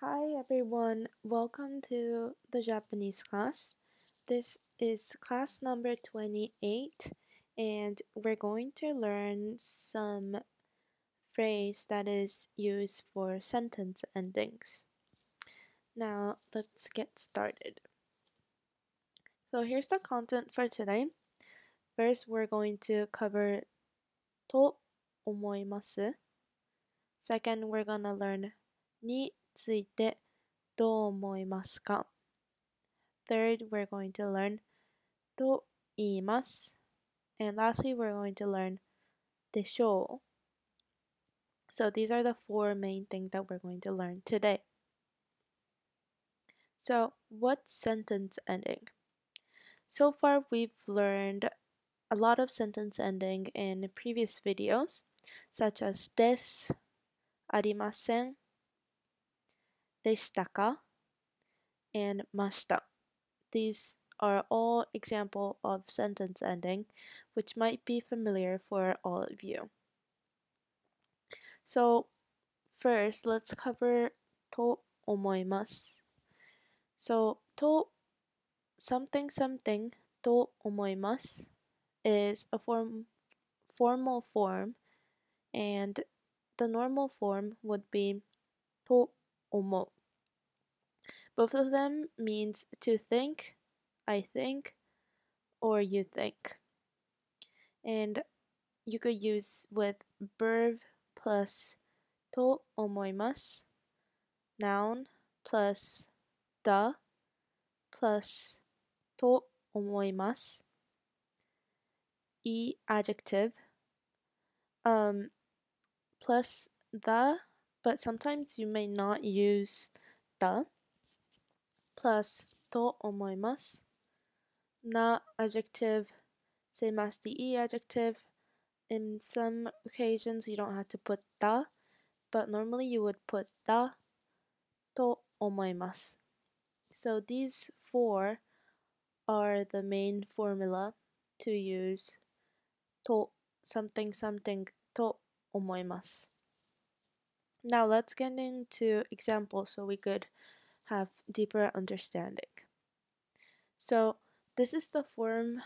Hi everyone, welcome to the Japanese class. This is class number 28 and we're going to learn some phrase that is used for sentence endings. Now let's get started. So here's the content for today. First we're going to cover と思います. Second we're gonna learn についてどう思いますか? Third, we're going to learn と言います. And lastly, we're going to learn でしょう. So these are the four main things that we're going to learn today. So what's sentence ending? So far, we've learned a lot of sentence ending in previous videos, such as です、ありません、でしたか, and ました. These are all example of sentence ending, which might be familiar for all of you. So first, let's cover と思います. So と something something と思います is a formal form, and the normal form would be と思う. Both of them means to think, I think, or you think. And you could use with verb plus と思います, noun plus だ plus と思います, adjective plus the, but sometimes you may not use the, plus と思います, na adjective, same as the adjective. In some occasions you don't have to put the, but normally you would put the と思います. So these four are the main formula to use と something something と思います. Now let's get into examples so we could have deeper understanding. So this is the form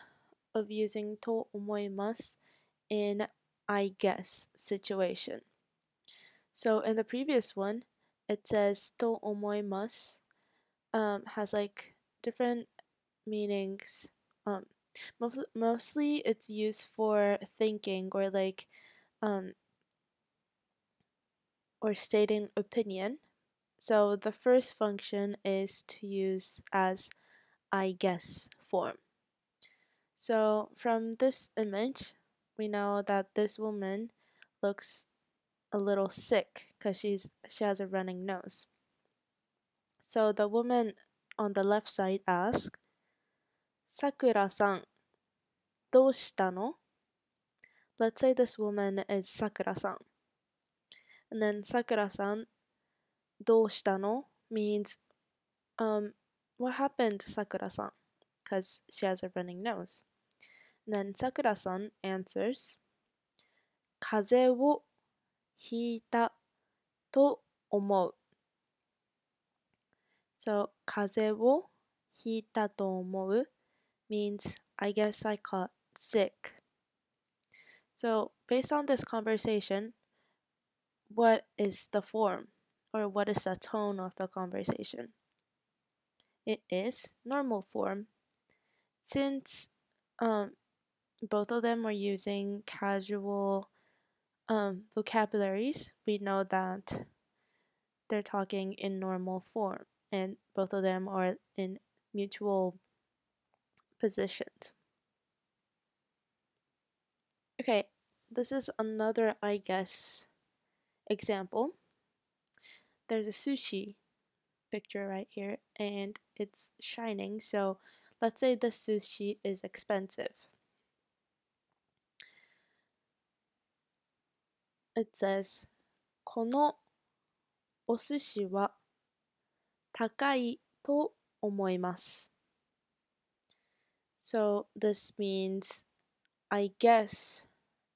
of using と思います in I guess situation. So in the previous one, it says と思います has like different meanings. Mostly it's used for thinking or like or stating opinion. So the first function is to use as I guess form. So from this image, we know that this woman looks a little sick because she has a running nose. So the woman on the left side asks, さくらさん、どうしたの? Let's say this woman is Sakura-san. And then Sakura-san, どうしたの means, what happened to Sakura-san? Because she has a running nose. And then Sakura-san answers, 風邪をひいたと思う. So, 風邪をひいたと思う means, I guess I caught sick. So, based on this conversation, what is the form or what is the tone of the conversation? It is normal form. Since both of them are using casual vocabularies, we know that they're talking in normal form, and both of them are in mutual positions. Okay, this is another I guess example. There's a sushi picture right here and it's shining, so let's say the sushi is expensive. It says, このお寿司は高いと思います. So this means, I guess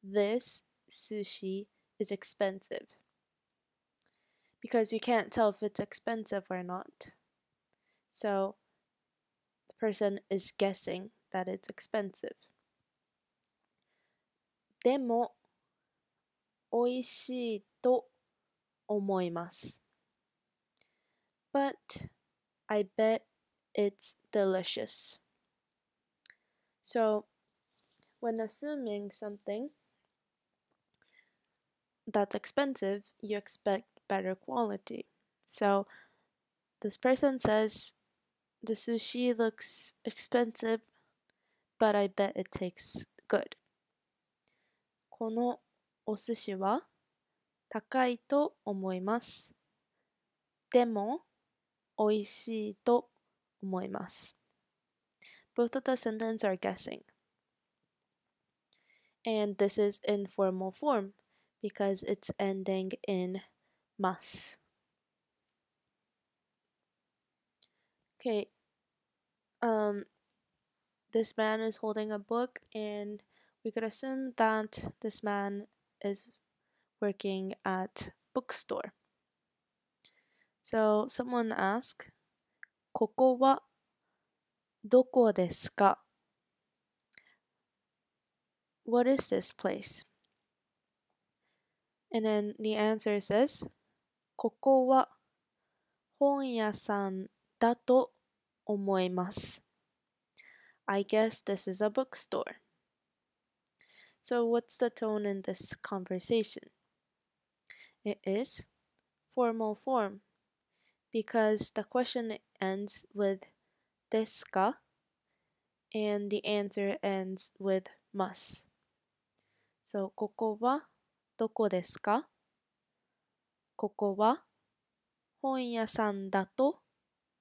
this sushi is expensive. because you can't tell if it's expensive or not. So the person is guessing that it's expensive. でも美味しいと思います。But I bet it's delicious. So when assuming something that's expensive, you expect better quality. So this person says, the sushi looks expensive, but I bet it tastes good. このお寿司は高いと思います。でも美味しいと思います。Both of the sentences are guessing. And this is in formal form because it's ending in mas. Okay. This man is holding a book, and we could assume that this man is working at bookstore. So someone asked, ここはどこですか? What is this place? And then the answer says, ここは本屋さんだと思います。I guess this is a bookstore. So what's the tone in this conversation? It is formal form because the question ends with ですか and the answer ends with ます。So ここはどこですか? ここは本屋さんだと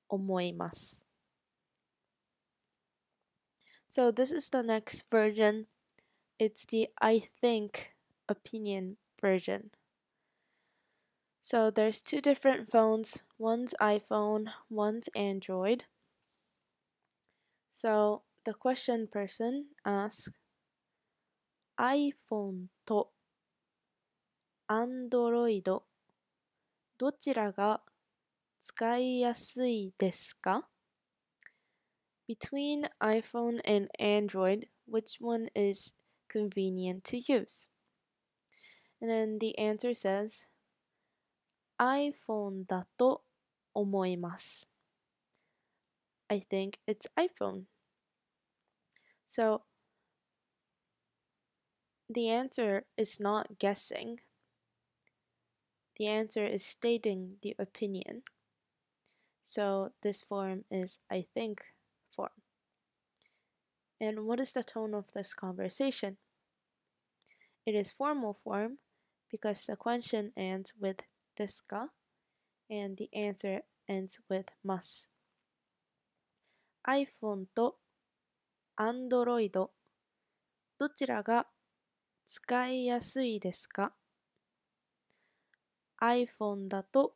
思います。So this is the next version. It's the I think opinion version. So there's two different phones. One's iPhone, one's Android. So the question person asks, iPhone と Android どちらが使いやすいですか? Between iPhone and Android, which one is convenient to use? And then the answer says, iPhone だと思います。I think it's iPhone. So the answer is not guessing. The answer is stating the opinion. So this form is I think form. And what is the tone of this conversation? It is formal form because the question ends with ですか and the answer ends with ます。iPhone と Android どちらが使いやすいですか? iPhone だと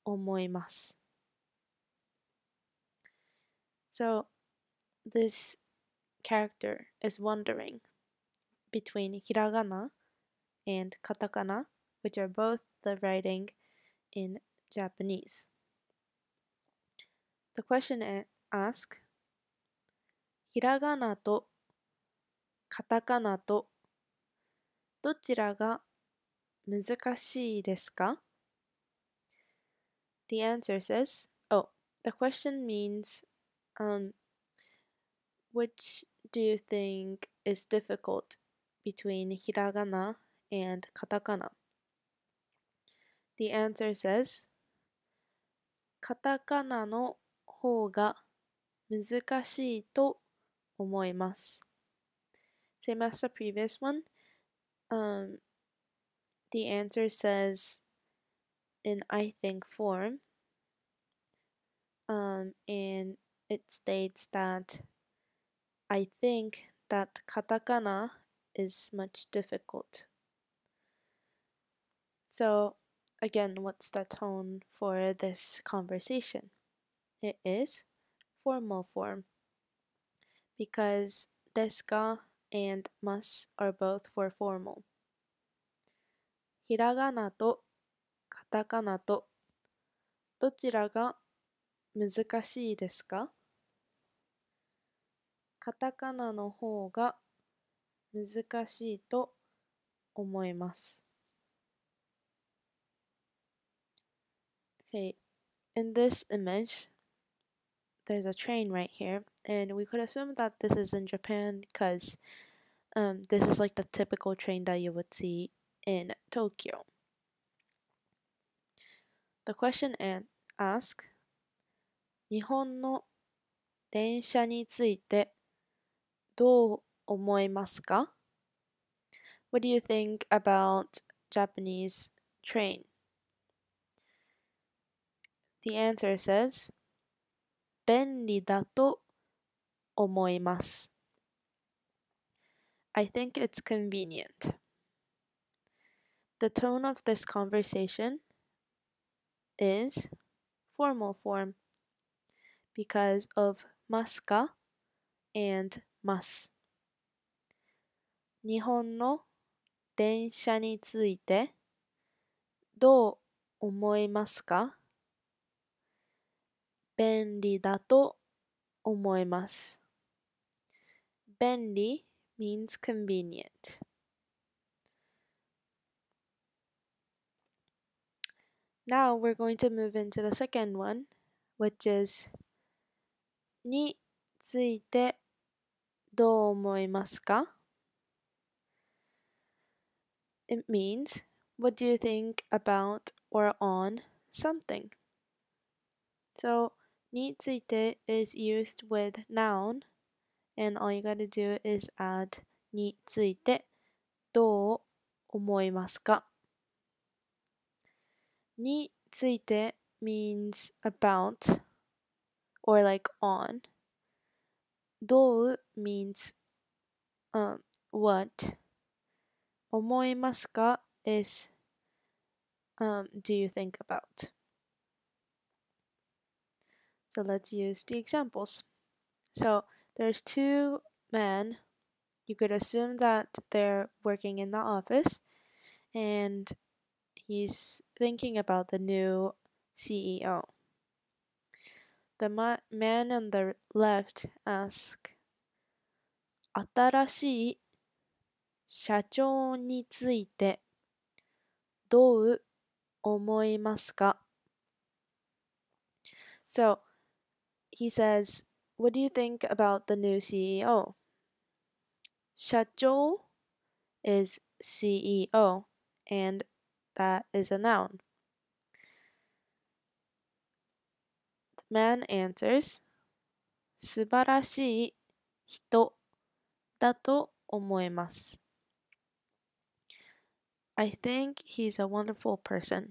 思います。So this character is wondering between hiragana and katakana, which are both the writing in Japanese. The question asks, ひらがなとカタカナとどちらが難しいですか? The answer says, the question means, which do you think is difficult between hiragana and katakana? The answer says, カタカナの方が難しいと思います。Same as the previous one. The answer says in I think form. And it states that I think that katakana is much difficult. So again, what's the tone for this conversation? It is formal form because ですか and ます are both for formal. ひらがなとカタカナとどちらが難しいですか？カタカナの方が難しいと思います。Okay, in this image, there's a train right here, and we could assume that this is in Japan because this is like the typical train that you would see in Tokyo. The question asks, 日本の電車についてどう思いますか？ What do you think about Japanese train? The answer says, 便利だと思います。I think it's convenient. The tone of this conversation is formal form because of ますか and ます。日本の電車についてどう思いますか？便利だと思います。便利 means convenient. Now we're going to move into the second one, which is についてどう思いますか？ It means, what do you think about or on something? So, について is used with noun, and all you gotta do is add についてどう思いますか？について means about or like on. どう means what. 思いますか is do you think about. So let's use the examples. So there's two men. You could assume that they're working in the office and he's thinking about the new CEO. The man on the left asks, 新しい社長についてどう思いますか? So he says, what do you think about the new CEO? 社長 is CEO, and that is a noun. The man answers, 素晴らしい人だと思います。I think he's a wonderful person.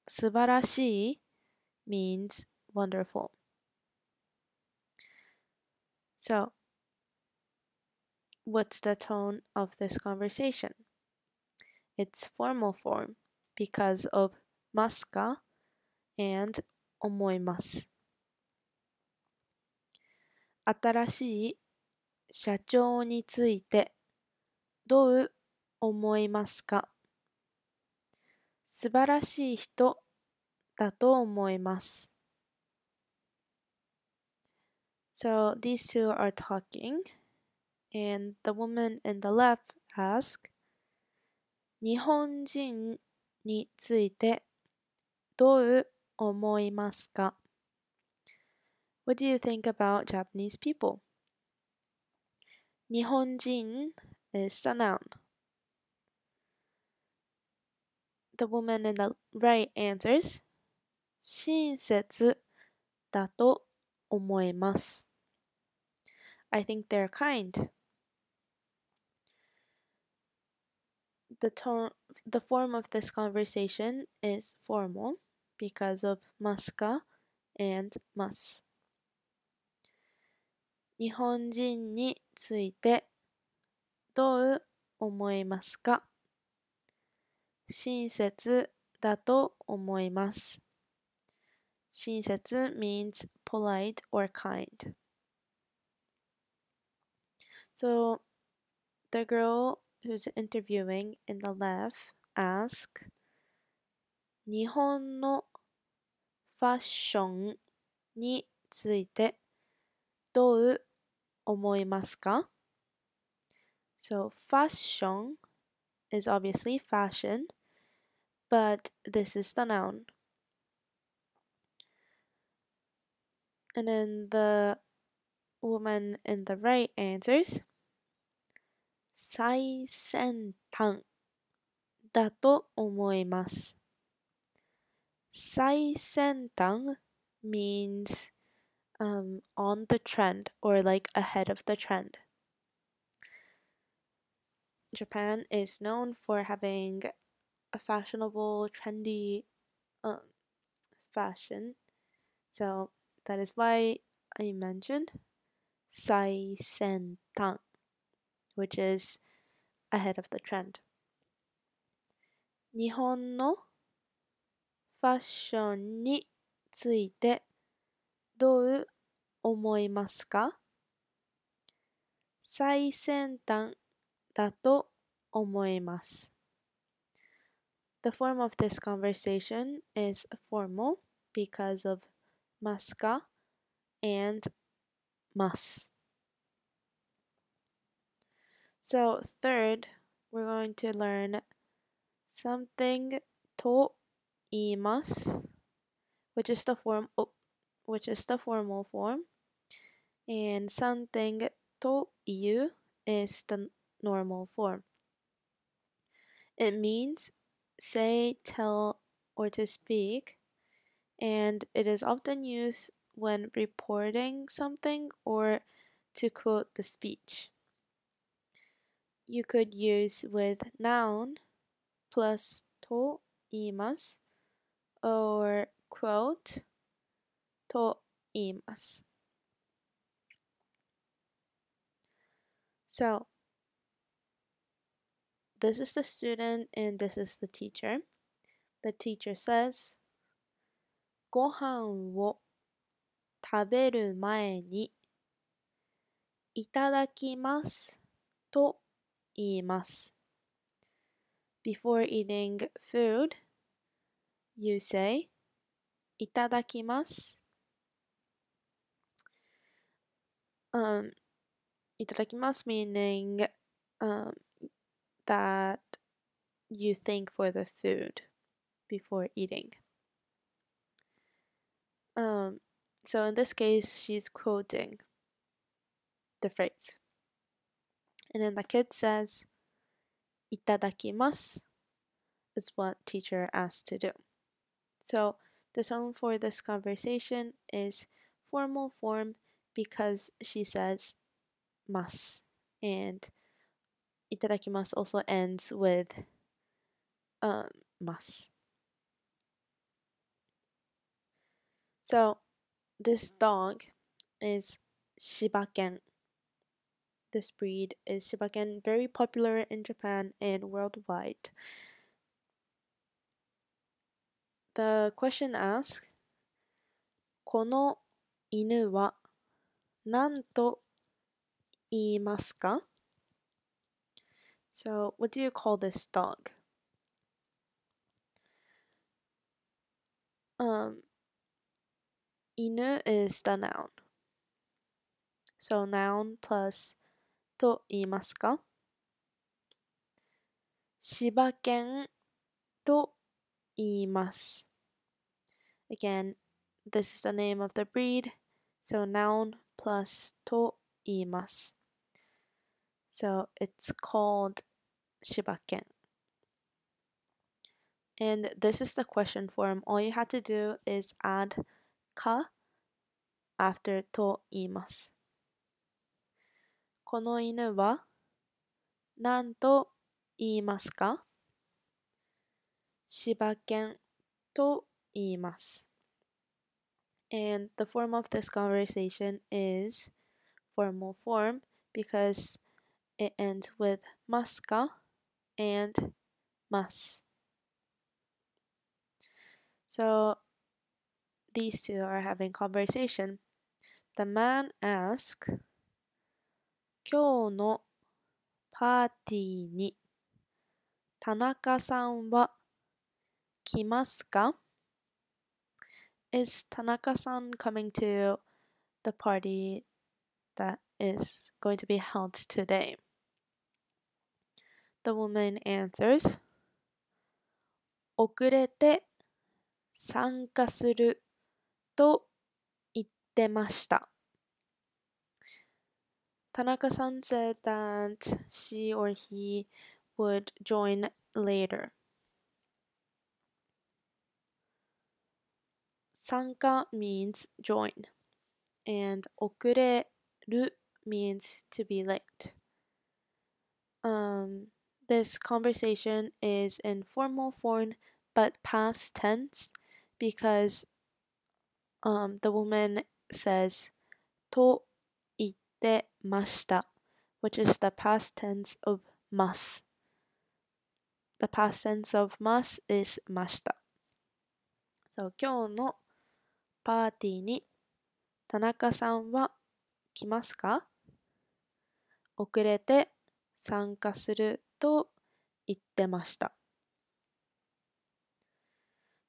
素晴らしい means wonderful. So, what's the tone of this conversation? It's formal form because of ますか and 思います。新しい社長についてどう思いますか？素晴らしい人だと思います。So these two are talking, and the woman in the left asks, 日本人についてどう思いますか? What do you think about Japanese people? 日本人 is the noun. The woman in the right answers, 親切だと思います。I think they're kind. The form of this conversation is formal because of ますか and ます。日本人についてどう思いますか？親切だと思います。親切 means polite or kind. So the girl who's interviewing in the left asks, 日本のファッションについてどう思いますか? So, fashion is obviously fashion, but this is the noun. And then the woman in the right answers 最先端だと思います。最先端 means on the trend or like ahead of the trend. Japan is known for having a fashionable, trendy fashion. So that is why I mentioned 最先端, which is ahead of the trend. 日本のファッションについてどう思いますか? 最先端だと思います。The form of this conversation is formal because of ますか and ます。So third, we're going to learn something と言います which is the formal form, and something と言う is the normal form. It means say, tell, or to speak, and it is often used when reporting something or to quote the speech. You could use with noun plus と言います or quote と言います。So, this is the student and this is the teacher. The teacher says, ご飯を食べる前にいただきますと言います。Before eating food, you say いただきます。いただきます meaning that you thank for the food before eating. So in this case, she's quoting the phrase. And then the kid says, いただきます is what teacher asked to do. So the tone for this conversation is formal form because she says ます and いただきます also ends with ます. So this dog is Shiba Ken. This breed is Shiba Ken, very popular in Japan and worldwide. The question asks, この犬は何と言いますか? So, what do you call this dog? Inu is the noun. So, noun plus と言いますか? 柴犬と言います. Again, this is the name of the breed. So, noun plus と言います. So, it's called 柴犬. And this is the question form. All you had to do is add か after と言います。この犬は何と言いますか? 柴犬と言います。And the form of this conversation is formal form because it ends with ますか and ます。So these two are having conversation. The man asks, 今日のパーティーに田中さんは来ますか? is Tanaka-san coming to the party that is going to be held today? The woman answers, 遅れて参加すると言ってました。Tanaka-san said that she or he would join later. 参加 means join, and 遅れる means to be late. This conversation is in formal form but past tense because the woman says と言ってました, which is the past tense of ます. The past tense of ます is ました. So 今日のパーティーに田中さんは来ますか？遅れて参加すると言ってました。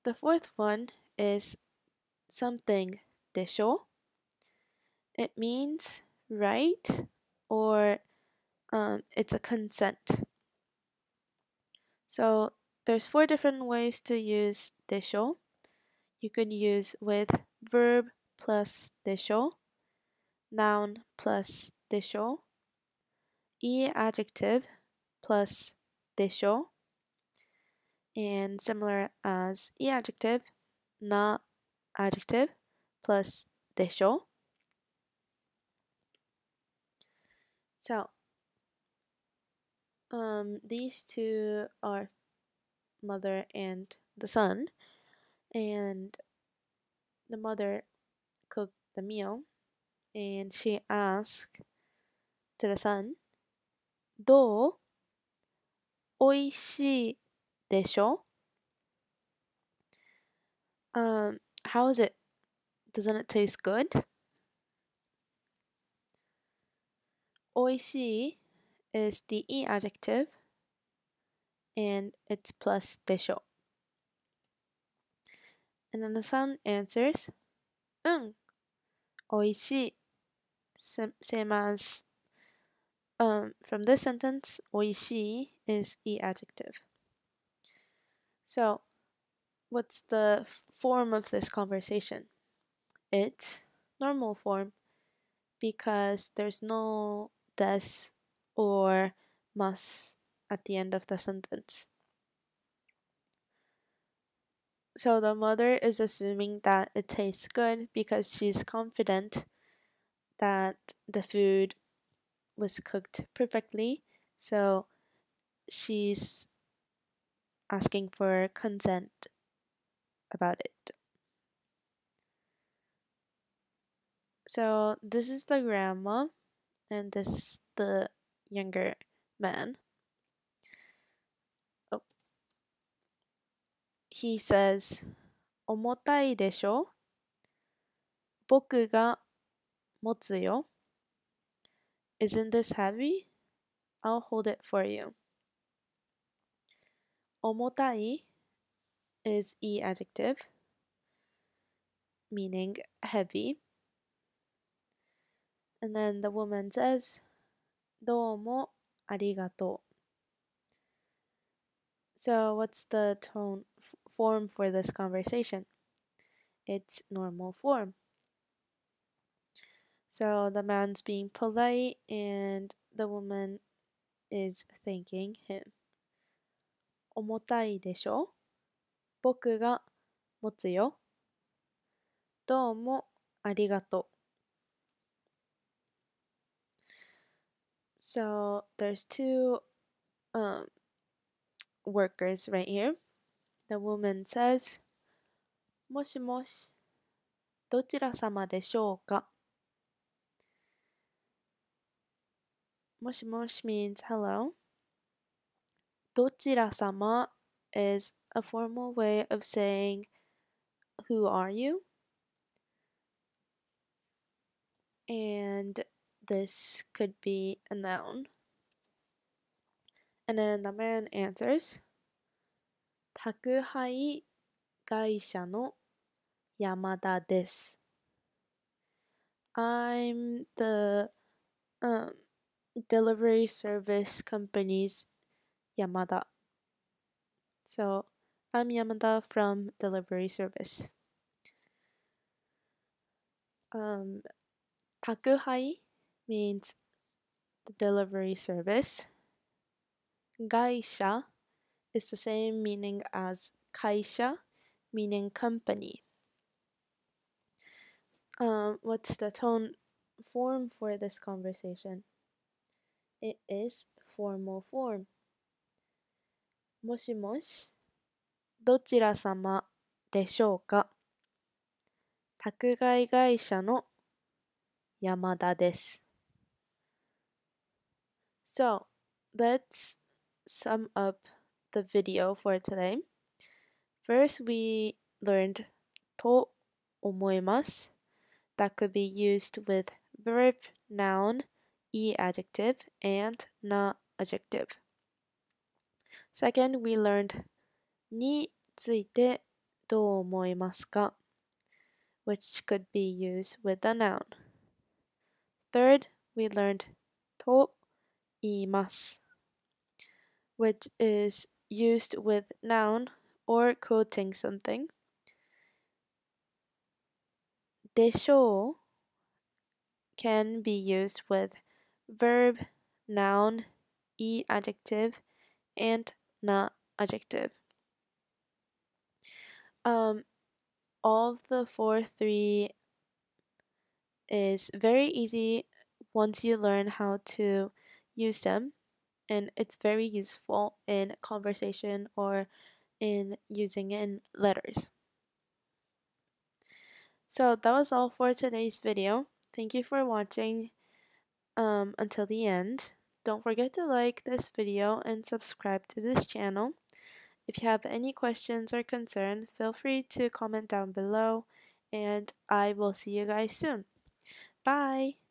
The fourth one is something でしょ? It means right or it's a consent. So there's 4 different ways to use でしょ? You could use with verb plus でしょ, noun plus でしょ, adjective plus でしょ, and similar as adjective, な adjective plus でしょ. So, these two are mother and the son, and the mother cooked the meal, and she asked to the son, どう？おいしいでしょ? How is it? Doesn't it taste good? おいしい is the adjective, and it's plus でしょ. And then the son answers, おいしい. Same as from this sentence, おいしい is adjective. So, what's the form of this conversation? It's normal form because there's no des or mas at the end of the sentence. So the mother is assuming that it tastes good because she's confident that the food was cooked perfectly. So she's asking for consent about it. So this is the grandma and this is the younger man. He says, 重たいでしょ? 僕が持つよ. Isn't this heavy? I'll hold it for you. 重たい is adjective, meaning heavy. And then the woman says, どうもありがとう. So what's the form for this conversation? It's normal form. So the man's being polite and the woman is thanking him. 重たいでしょ? 僕が持つよ. どうもありがとう. So there's 2 workers right here. The woman says, もしもし、どちら様でしょうか? もしもし means hello. どちら様 is a formal way of saying, who are you? And this could be a noun. And then the man answers, 宅配会社の山田です。I'm the delivery service company's Yamada. So I'm Yamada from delivery service. 宅配 means the delivery service. 会社 is the same meaning as 会社, meaning company. What's the tone form for this conversation? It is formal form. もしもし、どちら様でしょうか？宅配会社の山田です。So, let's sum up the video for today. First, we learned と思います that could be used with verb, noun, e adjective, and na adjective. Second, we learned についてどう思いますか which could be used with a noun. Third, we learned と言います which is used with noun or quoting something. でしょう can be used with verb, noun, e adjective, and na adjective. All of the three is very easy once you learn how to use them, and it's very useful in conversation or in using in letters. So that was all for today's video. Thank you for watching until the end. Don't forget to like this video and subscribe to this channel. If you have any questions or concerns, feel free to comment down below, and I will see you guys soon. Bye!